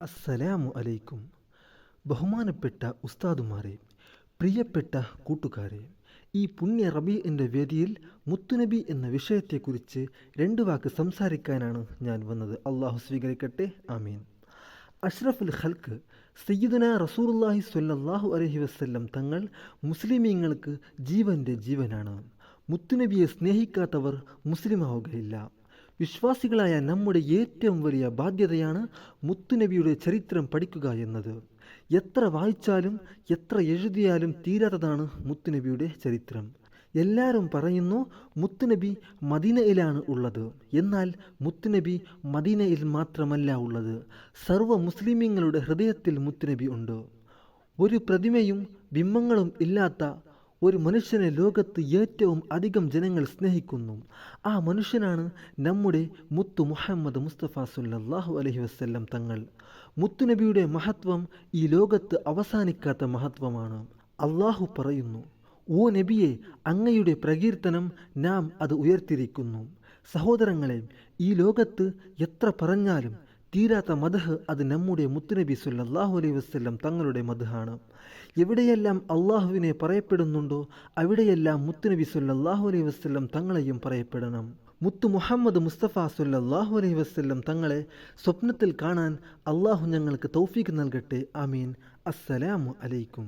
അസ്സലാമു അലൈക്കും. ബഹുമാനപ്പെട്ട ഉസ്താദുമാരെ, പ്രിയപ്പെട്ട കൂട്ടുകാരെ, ഈ പുണ്യ റബീഇൻ്റെ വേദിയിൽ മുത്തുനബി എന്ന വിഷയത്തെക്കുറിച്ച് രണ്ട് വാക്ക് സംസാരിക്കാനാണ് ഞാൻ വന്നത്. അള്ളാഹു സ്വീകരിക്കട്ടെ, ആമീൻ. അഷ്റഫുൽ ഖൽക്ക് സയ്യിദുനാ റസൂലുള്ളാഹി സ്വല്ലല്ലാഹു അലൈഹി വസല്ലം തങ്ങൾ മുസ്ലിമീങ്ങൾക്ക് ജീവൻ്റെ ജീവനാണ്. മുത്തുനബിയെ സ്നേഹിക്കാത്തവർ മുസ്ലിമാവുകയില്ല. വിശ്വാസികളായ നമ്മുടെ ഏറ്റവും വലിയ ബാധ്യതയാണ് മുത്തുനബിയുടെ ചരിത്രം പഠിക്കുക എന്നത്. എത്ര വായിച്ചാലും എത്ര എഴുതിയാലും തീരാത്തതാണ് മുത്തുനബിയുടെ ചരിത്രം. എല്ലാവരും പറയുന്നു മുത്തുനബി മദീനയിലാണ് ഉള്ളത്. എന്നാൽ മുത്തുനബി മദീനയിൽ മാത്രമല്ല ഉള്ളത്, സർവ്വ മുസ്ലിമീങ്ങളുടെ ഹൃദയത്തിൽ മുത്തുനബി ഉണ്ട്. ഒരു പ്രതിമയും ബിംബങ്ങളും ഇല്ലാത്ത ഒരു മനുഷ്യനെ ലോകത്ത് ഏറ്റവും അധികം ജനങ്ങൾ സ്നേഹിക്കുന്നു. ആ മനുഷ്യനാണ് നമ്മുടെ മുത്തു മുഹമ്മദ് മുസ്തഫ സല്ലല്ലാഹു അലൈഹി വസല്ലം തങ്ങൾ. മുത്തുനബിയുടെ മഹത്വം ഈ ലോകത്ത് അവസാനിക്കാത്ത മഹത്വമാണ്. അള്ളാഹു പറയുന്നു, ഓ നബിയെ, അങ്ങയുടെ പ്രകീർത്തനം നാം അത് ഉയർത്തിയിരിക്കുന്നു. സഹോദരങ്ങളെ, ഈ ലോകത്ത് എത്ര പറഞ്ഞാലും തീരാത്ത മദ്ഹ് അത് നമ്മുടെ മുത്തുനബി സല്ലല്ലാഹു അലൈഹി വസല്ലം തങ്ങളുടെ മദ്ഹാണ്. എവിടെയെല്ലാം അള്ളാഹുവിനെ പറയപ്പെടുന്നുണ്ടോ അവിടെയെല്ലാം മുത്തുനബി സല്ലല്ലാഹു അലൈഹി വസല്ലം തങ്ങളെയും പറയപ്പെടണം. മുത്തു മുഹമ്മദ് മുസ്തഫ സല്ലല്ലാഹു അലൈഹി വസല്ലം തങ്ങളെ സ്വപ്നത്തിൽ കാണാൻ അള്ളാഹു ഞങ്ങൾക്ക് തൗഫീഖ് നൽകട്ടെ, ആമീൻ. അസ്സലാമു അലൈക്കും.